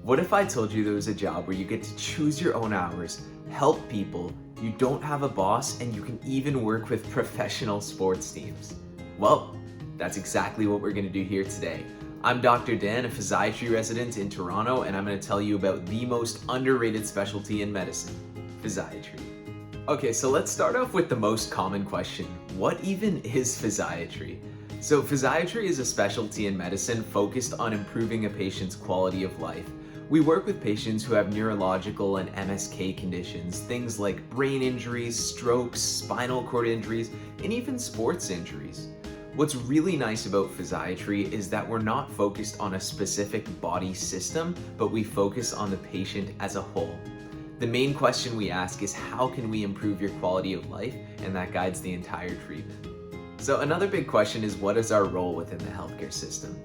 What if I told you there was a job where you get to choose your own hours, help people, you don't have a boss, and you can even work with professional sports teams? Well, that's exactly what we're going to do here today. I'm Dr. Dan, a Physiatry resident in Toronto, and I'm going to tell you about the most underrated specialty in medicine, Physiatry. Okay, so let's start off with the most common question. What even is Physiatry? So Physiatry is a specialty in medicine focused on improving a patient's quality of life. We work with patients who have neurological and MSK conditions, things like brain injuries, strokes, spinal cord injuries, and even sports injuries. What's really nice about Physiatry is that we're not focused on a specific body system, but we focus on the patient as a whole. The main question we ask is, how can we improve your quality of life? And that guides the entire treatment. So another big question is, what is our role within the healthcare system?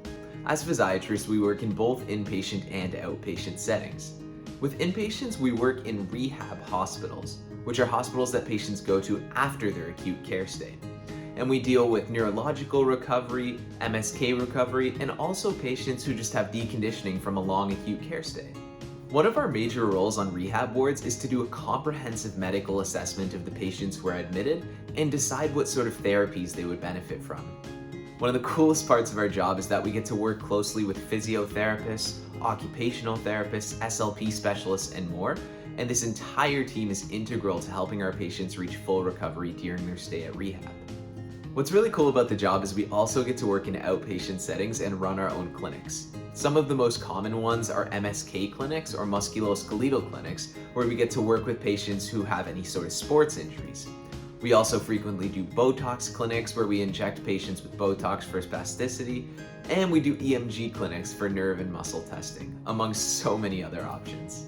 As physiatrists, we work in both inpatient and outpatient settings. With inpatients, we work in rehab hospitals, which are hospitals that patients go to after their acute care stay. And we deal with neurological recovery, MSK recovery, and also patients who just have deconditioning from a long acute care stay. One of our major roles on rehab wards is to do a comprehensive medical assessment of the patients who are admitted and decide what sort of therapies they would benefit from. One of the coolest parts of our job is that we get to work closely with physiotherapists, occupational therapists, SLP specialists, and more, and this entire team is integral to helping our patients reach full recovery during their stay at rehab. What's really cool about the job is we also get to work in outpatient settings and run our own clinics. Some of the most common ones are MSK clinics or musculoskeletal clinics, where we get to work with patients who have any sort of sports injuries. We also frequently do Botox clinics where we inject patients with Botox for spasticity, and we do EMG clinics for nerve and muscle testing, among so many other options.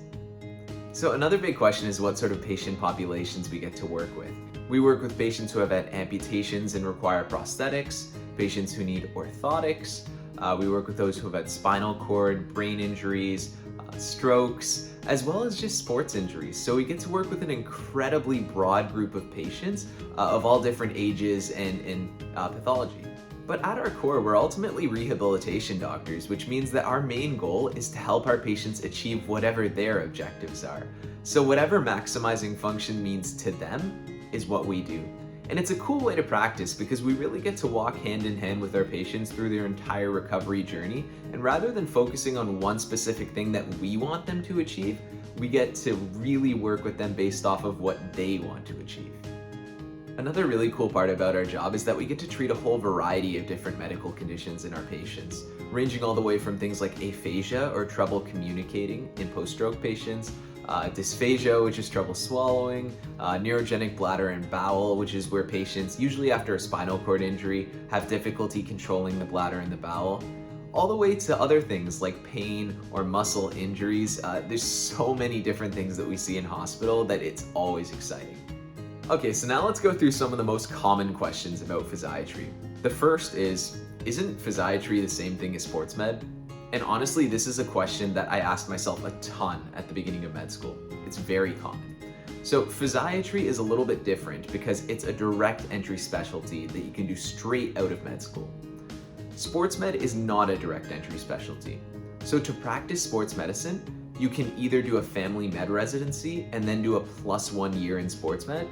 So another big question is what sort of patient populations we get to work with. We work with patients who have had amputations and require prosthetics, patients who need orthotics. We work with those who have had spinal cord, brain injuries, strokes, as well as just sports injuries. So we get to work with an incredibly broad group of patients of all different ages and pathology. But at our core, we're ultimately rehabilitation doctors, which means that our main goal is to help our patients achieve whatever their objectives are. So whatever maximizing function means to them is what we do. And it's a cool way to practice because we really get to walk hand in hand with our patients through their entire recovery journey. And rather than focusing on one specific thing that we want them to achieve, we get to really work with them based off of what they want to achieve. Another really cool part about our job is that we get to treat a whole variety of different medical conditions in our patients, ranging all the way from things like aphasia or trouble communicating in post-stroke patients, dysphagia, which is trouble swallowing, neurogenic bladder and bowel, which is where patients, usually after a spinal cord injury, have difficulty controlling the bladder and the bowel, all the way to other things like pain or muscle injuries. There's so many different things that we see in hospital that it's always exciting. Okay, so now let's go through some of the most common questions about physiatry. The first is, isn't physiatry the same thing as sports med? And honestly, this is a question that I asked myself a ton at the beginning of med school. It's very common. So physiatry is a little bit different because it's a direct entry specialty that you can do straight out of med school. Sports med is not a direct entry specialty. So to practice sports medicine, you can either do a family med residency and then do a +1 year in sports med,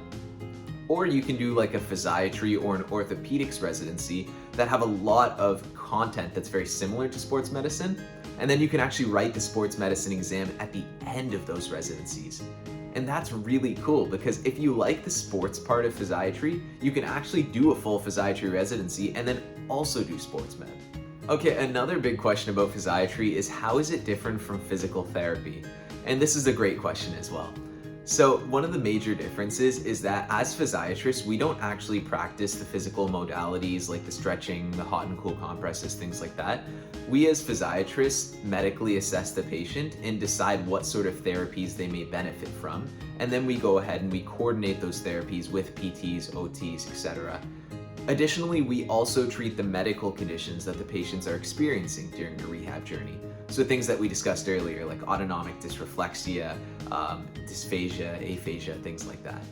or you can do like a physiatry or an orthopedics residency that have a lot of content that's very similar to sports medicine, and then you can actually write the sports medicine exam at the end of those residencies. And that's really cool because if you like the sports part of physiatry, you can actually do a full physiatry residency and then also do sports med. Okay, another big question about physiatry is, how is it different from physical therapy? And this is a great question as well. So one of the major differences is that as physiatrists, we don't actually practice the physical modalities like the stretching, the hot and cool compresses, things like that. We as physiatrists medically assess the patient and decide what sort of therapies they may benefit from. And then we go ahead and we coordinate those therapies with PTs, OTs, etc. Additionally, we also treat the medical conditions that the patients are experiencing during the rehab journey. So things that we discussed earlier, like autonomic dysreflexia, dysphagia, aphasia, things like that.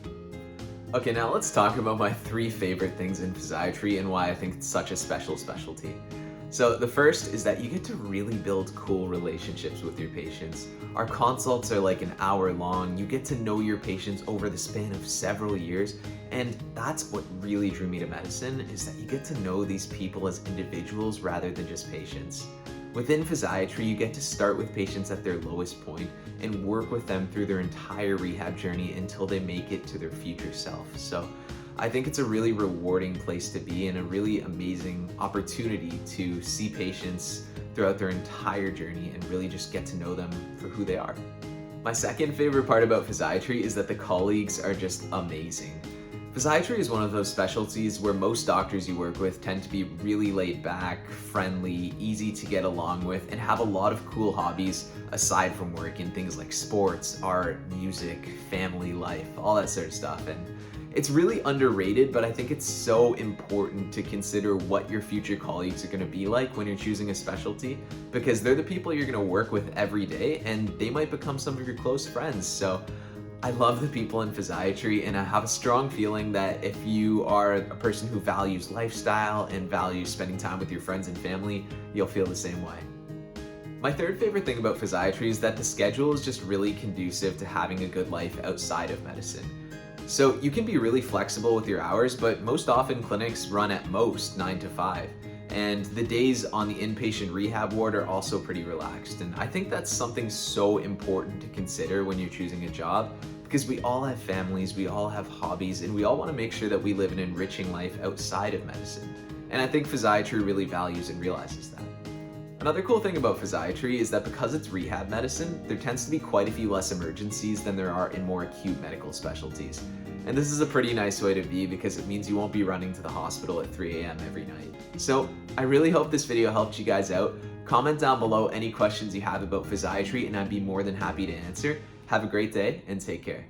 Okay, now let's talk about my 3 favorite things in physiatry and why I think it's such a special specialty. So the first is that you get to really build cool relationships with your patients. Our consults are like an hour long. You get to know your patients over the span of several years, and that's what really drew me to medicine, is that you get to know these people as individuals rather than just patients. Within Physiatry, you get to start with patients at their lowest point and work with them through their entire rehab journey until they make it to their future self. So I think it's a really rewarding place to be and a really amazing opportunity to see patients throughout their entire journey and really just get to know them for who they are. My second favorite part about Physiatry is that the colleagues are just amazing. Physiatry is one of those specialties where most doctors you work with tend to be really laid back, friendly, easy to get along with, and have a lot of cool hobbies aside from work in things like sports, art, music, family life, all that sort of stuff. And it's really underrated, but I think it's so important to consider what your future colleagues are going to be like when you're choosing a specialty, because they're the people you're going to work with every day and they might become some of your close friends. So I love the people in Physiatry, and I have a strong feeling that if you are a person who values lifestyle and values spending time with your friends and family, you'll feel the same way. My third favorite thing about Physiatry is that the schedule is just really conducive to having a good life outside of medicine. So you can be really flexible with your hours, but most often clinics run at most 9 to 5. And the days on the inpatient rehab ward are also pretty relaxed. And I think that's something so important to consider when you're choosing a job, because we all have families, we all have hobbies, and we all want to make sure that we live an enriching life outside of medicine. And I think Physiatry really values and realizes that. Another cool thing about Physiatry is that because it's rehab medicine, there tends to be quite a few less emergencies than there are in more acute medical specialties. And this is a pretty nice way to be, because it means you won't be running to the hospital at 3 a.m. every night. So I really hope this video helped you guys out. Comment down below any questions you have about Physiatry and I'd be more than happy to answer. Have a great day and take care.